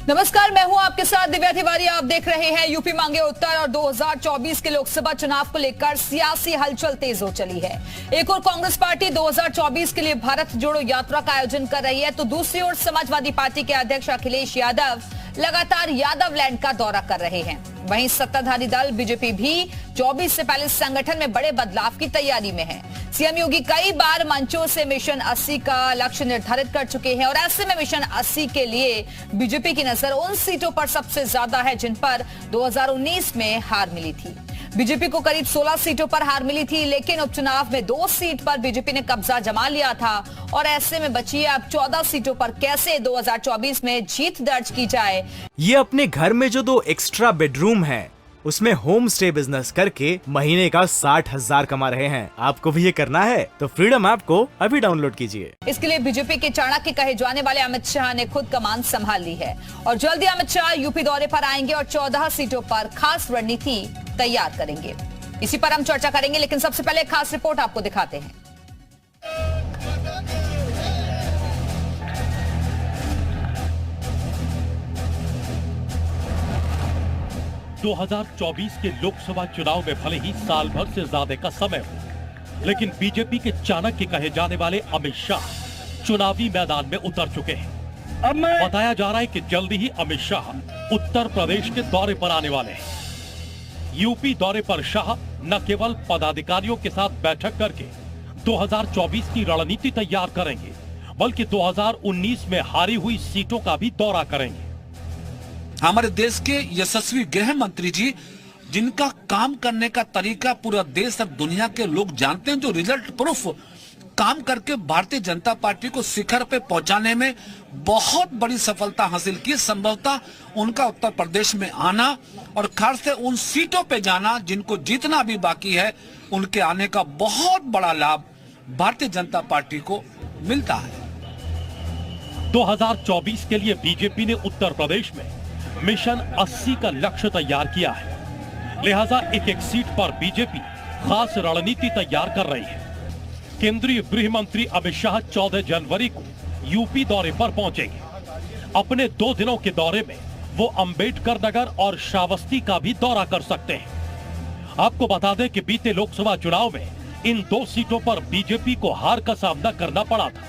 नमस्कार, मैं हूं आपके साथ दिव्या तिवारी। आप देख रहे हैं यूपी मांगे उत्तर। और 2024 के लोकसभा चुनाव को लेकर सियासी हलचल तेज हो चली है। एक और कांग्रेस पार्टी 2024 के लिए भारत जोड़ो यात्रा का आयोजन कर रही है, तो दूसरी ओर समाजवादी पार्टी के अध्यक्ष अखिलेश यादव लगातार यादव लैंड का दौरा कर रहे हैं। वहीं सत्ताधारी दल बीजेपी भी 24 से पहले संगठन में बड़े बदलाव की तैयारी में है। सीएम योगी कई बार मंचों से मिशन 80 का लक्ष्य निर्धारित कर चुके हैं और ऐसे में मिशन 80 के लिए बीजेपी की नजर उन सीटों पर सबसे ज्यादा है जिन पर 2019 में हार मिली थी। बीजेपी को करीब 16 सीटों पर हार मिली थी, लेकिन उपचुनाव में 2 सीट पर बीजेपी ने कब्जा जमा लिया था और ऐसे में बची है अब 14 सीटों पर कैसे 2024 में जीत दर्ज की जाए। ये अपने घर में जो 2 एक्स्ट्रा बेडरूम है उसमें होम स्टे बिजनेस करके महीने का 60,000 कमा रहे हैं। आपको भी ये करना है तो फ्रीडम ऐप को अभी डाउनलोड कीजिए। इसके लिए बीजेपी के चाणक्य कहे जाने वाले अमित शाह ने खुद कमान संभाल ली है और जल्दी अमित शाह यूपी दौरे पर आएंगे और 14 सीटों पर खास रणनीति तैयार करेंगे। इसी पर हम चर्चा करेंगे, लेकिन सबसे पहले खास रिपोर्ट आपको दिखाते हैं। 2024 के लोकसभा चुनाव में भले ही साल भर से ज्यादा का समय हो, लेकिन बीजेपी के चाणक्य कहे जाने वाले अमित शाह चुनावी मैदान में उतर चुके हैं। बताया जा रहा है कि जल्दी ही अमित शाह उत्तर प्रदेश के दौरे पर आने वाले हैं। यूपी दौरे पर शाह न केवल पदाधिकारियों के साथ बैठक करके 2024 की रणनीति तैयार करेंगे, बल्कि 2019 में हारी हुई सीटों का भी दौरा करेंगे। हमारे देश के यशस्वी गृह मंत्री जी, जिनका काम करने का तरीका पूरा देश और दुनिया के लोग जानते हैं, जो रिजल्ट प्रूफ काम करके भारतीय जनता पार्टी को शिखर पे पहुंचाने में बहुत बड़ी सफलता हासिल की। संभवतः उनका उत्तर प्रदेश में आना और खास से उन सीटों पे जाना जिनको जीतना भी बाकी है, उनके आने का बहुत बड़ा लाभ भारतीय जनता पार्टी को मिलता है। 2024 के लिए बीजेपी ने उत्तर प्रदेश में मिशन 80 का लक्ष्य तैयार किया है, लिहाजा एक सीट पर बीजेपी खास रणनीति तैयार कर रही है। केंद्रीय गृह मंत्री अमित शाह 14 जनवरी को यूपी दौरे पर पहुंचेंगे। अपने 2 दिनों के दौरे में वो अंबेडकर नगर और श्रावस्ती का भी दौरा कर सकते हैं। आपको बता दें कि बीते लोकसभा चुनाव में इन 2 सीटों पर बीजेपी को हार का सामना करना पड़ा था।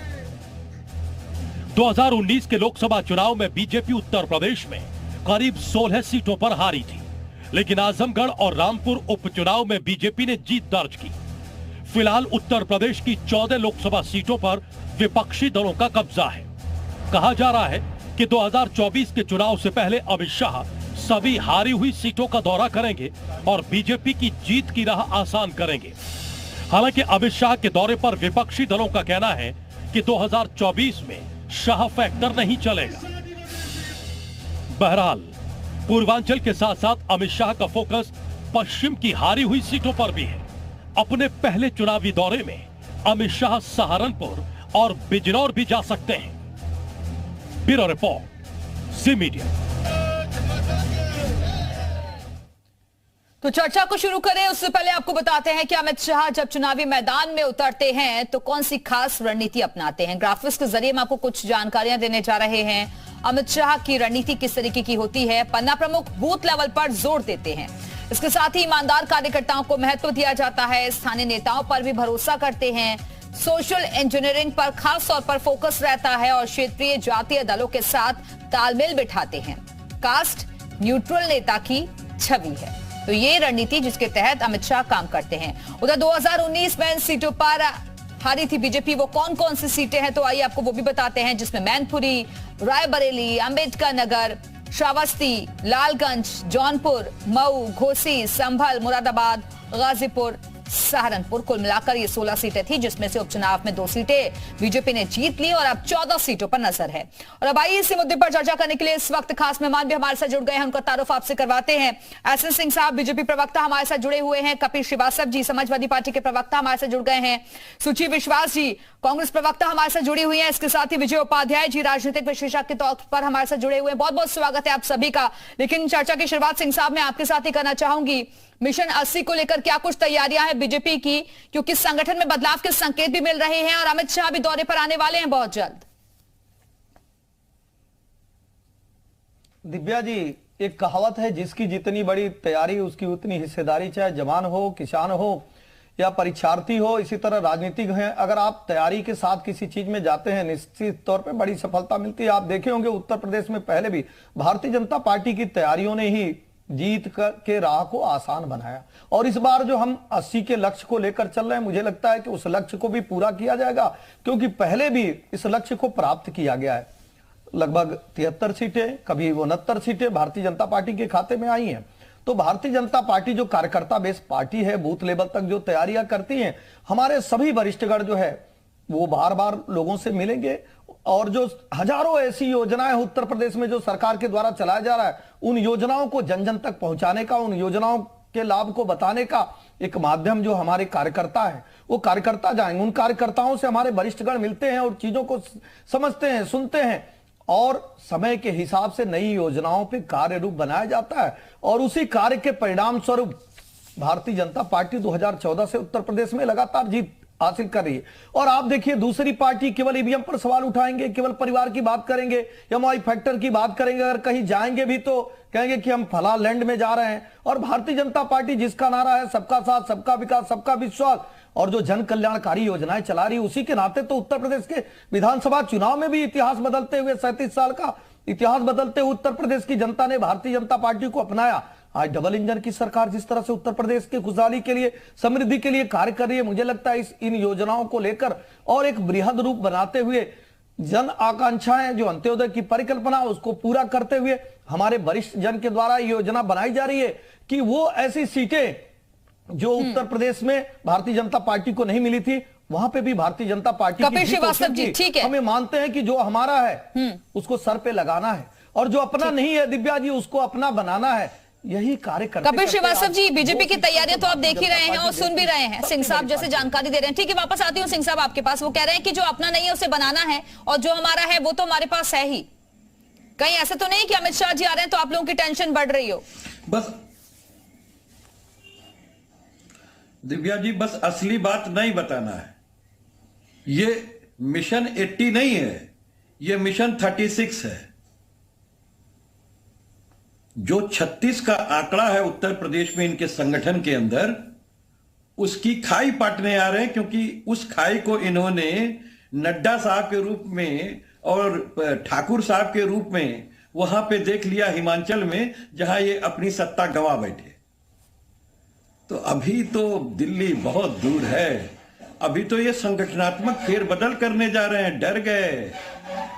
2019 के लोकसभा चुनाव में बीजेपी उत्तर प्रदेश में करीब 16 सीटों पर हारी थी, लेकिन आजमगढ़ और रामपुर उपचुनाव में बीजेपी ने जीत दर्ज की। फिलहाल उत्तर प्रदेश की 14 लोकसभा सीटों पर विपक्षी दलों का कब्जा है। कहा जा रहा है कि 2024 के चुनाव से पहले अमित शाह सभी हारी हुई सीटों का दौरा करेंगे और बीजेपी की जीत की राह आसान करेंगे। हालांकि अमित शाह के दौरे पर विपक्षी दलों का कहना है कि 2024 में शाह फैक्टर नहीं चलेगा। बहरहाल पूर्वांचल के साथ साथ अमित शाह का फोकस पश्चिम की हारी हुई सीटों पर भी है। अपने पहले चुनावी दौरे में अमित शाह सहारनपुर और बिजनौर भी जा सकते हैं। ब्यूरो रिपोर्ट, जी मीडिया। तो चर्चा को शुरू करें उससे पहले आपको बताते हैं कि अमित शाह जब चुनावी मैदान में उतरते हैं तो कौन सी खास रणनीति अपनाते हैं। ग्राफिक्स के जरिए हम आपको कुछ जानकारियां देने जा रहे हैं। अमित शाह की रणनीति किस तरीके की होती है। पन्ना प्रमुख बूथ लेवल पर जोर देते हैं, इसके साथ ही ईमानदार कार्यकर्ताओं को महत्व दिया जाता है। स्थानीय नेताओं पर भी भरोसा करते हैं। सोशल इंजीनियरिंग पर खास तौर पर फोकस रहता है और क्षेत्रीय जातीय दलों के साथ तालमेल बिठाते हैं। कास्ट न्यूट्रल नेता की छवि है, तो ये रणनीति जिसके तहत अमित शाह काम करते हैं। उधर 2019 में इन सीटों पर हारी थी बीजेपी, वो कौन कौन सी सीटें हैं तो आइए आपको वो भी बताते हैं, जिसमें मैनपुरी, रायबरेली, अंबेडकर नगर, श्रावस्ती, लालगंज, जौनपुर, मऊ, घोसी, संभल, मुरादाबाद, गाजीपुर, सहारनपुर। कुल मिलाकर ये 16 सीटें थी, जिसमें से उपचुनाव में 2 सीटें बीजेपी ने जीत ली और अब 14 सीटों पर नजर है। और अब आइए इसी मुद्दे पर चर्चा करने के लिए इस वक्त खास मेहमान भी हमारे साथ जुड़ गए हैं, उनका तारुफ आपसे करवाते हैं। एसएन सिंह साहब बीजेपी प्रवक्ता हमारे साथ जुड़े हुए हैं। कपिल श्रीवास्तव जी समाजवादी पार्टी के प्रवक्ता हमारे साथ जुड़ गए हैं। सुची विश्वास जी कांग्रेस प्रवक्ता हमारे साथ जुड़ी हुई है। इसके साथ ही विजय उपाध्याय जी राजनीतिक विशेषज्ञ के तौर पर हमारे साथ जुड़े हुए हैं। बहुत बहुत स्वागत है आप सभी का। लेकिन चर्चा की शुरुआत सिंह साहब मैं आपके साथ ही करना चाहूंगी। मिशन 80 को लेकर क्या कुछ तैयारियां हैं बीजेपी की, क्योंकि संगठन में बदलाव के संकेत भी मिल रहे हैं और अमित शाह भी दौरे पर आने वाले हैं बहुत जल्द। दिव्या जी, एक कहावत है, जिसकी जितनी बड़ी तैयारी उसकी उतनी हिस्सेदारी, चाहे जवान हो, किसान हो या परीक्षार्थी हो, इसी तरह राजनीतिक है। अगर आप तैयारी के साथ किसी चीज में जाते हैं, निश्चित तौर पे बड़ी सफलता मिलती है। आप देखे होंगे उत्तर प्रदेश में पहले भी भारतीय जनता पार्टी की तैयारियों ने ही जीत के राह को आसान बनाया, और इस बार जो हम 80 के लक्ष्य को लेकर चल रहे हैं, मुझे लगता है कि उस लक्ष्य को भी पूरा किया जाएगा, क्योंकि पहले भी इस लक्ष्य को प्राप्त किया गया है। लगभग 73 सीटें, कभी 69 सीटें भारतीय जनता पार्टी के खाते में आई हैं। तो भारतीय जनता पार्टी जो कार्यकर्ता बेस पार्टी है, बूथ लेवल तक जो तैयारियां करती हैं, हमारे सभी वरिष्ठगण जो है वो बार बार लोगों से मिलेंगे, और जो हजारों ऐसी योजनाएं उत्तर प्रदेश में जो सरकार के द्वारा चलाया जा रहा है, उन योजनाओं को जन जन तक पहुंचाने का, उन योजनाओं के लाभ को बताने का एक माध्यम जो हमारे कार्यकर्ता है, वो कार्यकर्ता जाएंगे। उन कार्यकर्ताओं से हमारे वरिष्ठगण मिलते हैं और चीजों को समझते हैं, सुनते हैं, और समय के हिसाब से नई योजनाओं पे कार्य रूप बनाया जाता है, और उसी कार्य के परिणाम स्वरूप भारतीय जनता पार्टी 2014 से उत्तर प्रदेश में लगातार जीत हासिल कर रही है। और आप देखिए, दूसरी पार्टी केवल ईवीएम पर सवाल उठाएंगे, केवल परिवार की बात करेंगे, एमआई फैक्टर की बात करेंगे, अगर कहीं जाएंगे भी तो कहेंगे कि हम फला लैंड में जा रहे हैं। और भारतीय जनता पार्टी जिसका नारा है सबका साथ, सबका विकास, सबका विश्वास, और जो जन कल्याणकारी योजनाएं चला रही है, उसी के नाते तो उत्तर प्रदेश के विधानसभा चुनाव में भी इतिहास बदलते हुए, 37 साल का इतिहास बदलते हुए उत्तर प्रदेश की जनता ने भारतीय जनता पार्टी को अपनाया। आज डबल इंजन की सरकार जिस तरह से उत्तर प्रदेश की खुशहाली के लिए, समृद्धि के लिए कार्य कर रही है, मुझे लगता है इन योजनाओं को लेकर और एक बृहद रूप बनाते हुए, जन आकांक्षाएं जो अंत्योदय की परिकल्पना, उसको पूरा करते हुए हमारे वरिष्ठ जन के द्वारा योजना बनाई जा रही है कि वो ऐसी सीटें जो उत्तर प्रदेश में भारतीय जनता पार्टी को नहीं मिली थी, वहां पे भी भारतीय जनता पार्टी कपिल श्रीवास्तव जी, ठीक है, हमें मानते हैं कि जो हमारा है उसको सर पे लगाना है, और जो अपना नहीं है दिव्या जी, उसको अपना बनाना है। यही कार्य करते कपिल श्रीवास्तव जी, बीजेपी की तैयारियां तो आप देख ही रहे हैं और सुन भी रहे हैं, सिंह साहब जैसे जानकारी दे रहे हैं। ठीक है, वापस आती हूँ सिंह साहब आपके पास। वो कह रहे हैं कि जो अपना नहीं है उसे बनाना है, और जो हमारा है वो तो हमारे पास है ही। कहीं ऐसा तो नहीं कि अमित शाह जी आ रहे हैं तो आप लोगों की टेंशन बढ़ रही हो? बस दिव्या जी, बस असली बात नहीं बताना है। ये मिशन 80 नहीं है, ये मिशन 36 है। जो 36 का आंकड़ा है उत्तर प्रदेश में इनके संगठन के अंदर, उसकी खाई पाटने आ रहे हैं, क्योंकि उस खाई को इन्होंने नड्डा साहब के रूप में और ठाकुर साहब के रूप में वहां पे देख लिया हिमाचल में, जहां ये अपनी सत्ता गंवा बैठे। तो अभी तो दिल्ली बहुत दूर है, अभी तो ये संगठनात्मक फेरबदल करने जा रहे हैं। डर गए।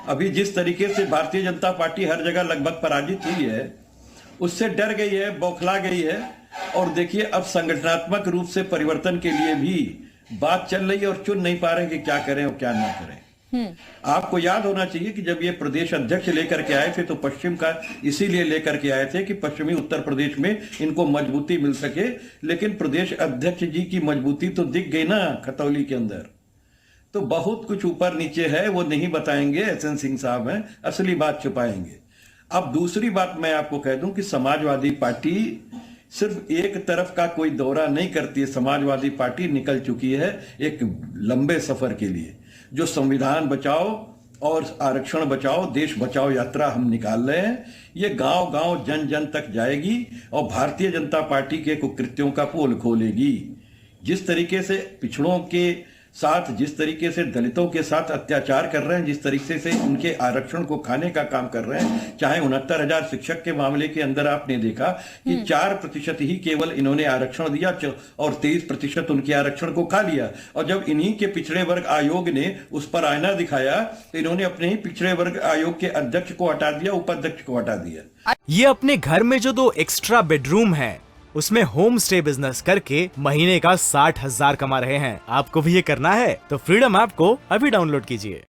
अभी जिस तरीके से भारतीय जनता पार्टी हर जगह लगभग पराजित हुई है, उससे डर गई है, बौखला गई है, और देखिए अब संगठनात्मक रूप से परिवर्तन के लिए भी बात चल रही है, और चुन नहीं पा रहे कि क्या करें और क्या ना करें। आपको याद होना चाहिए कि जब ये प्रदेश अध्यक्ष लेकर के आए थे, तो पश्चिम का इसीलिए लेकर के आए थे कि पश्चिमी उत्तर प्रदेश में इनको मजबूती मिल सके, लेकिन प्रदेश अध्यक्ष जी की मजबूती तो दिख गई ना खतौली के अंदर। तो बहुत कुछ ऊपर नीचे है, वो नहीं बताएंगे, एसएन सिंह साहब हैं, असली बात छुपाएंगे। अब दूसरी बात मैं आपको कह दूं कि समाजवादी पार्टी सिर्फ एक तरफ का कोई दौरा नहीं करती है। समाजवादी पार्टी निकल चुकी है एक लंबे सफर के लिए। जो संविधान बचाओ और आरक्षण बचाओ, देश बचाओ यात्रा हम निकाल रहे हैं, ये गांव गांव जन जन तक जाएगी और भारतीय जनता पार्टी के कुकृत्यों का पोल खोलेगी। जिस तरीके से पिछड़ों के साथ, जिस तरीके से दलितों के साथ अत्याचार कर रहे हैं, जिस तरीके से उनके आरक्षण को खाने का काम कर रहे हैं, चाहे 69,000 शिक्षक के मामले के अंदर आपने देखा कि 4% ही केवल इन्होंने आरक्षण दिया और 23% उनके आरक्षण को खा लिया। और जब इन्हीं के पिछड़े वर्ग आयोग ने उस पर आईना दिखाया, तो इन्होंने अपने ही पिछड़े वर्ग आयोग के अध्यक्ष को हटा दिया, उपाध्यक्ष को हटा दिया। ये अपने घर में जो 2 एक्स्ट्रा बेडरूम है, उसमें होम स्टे बिजनेस करके महीने का 60,000 कमा रहे हैं। आपको भी ये करना है तो फ्रीडम ऐप को अभी डाउनलोड कीजिए।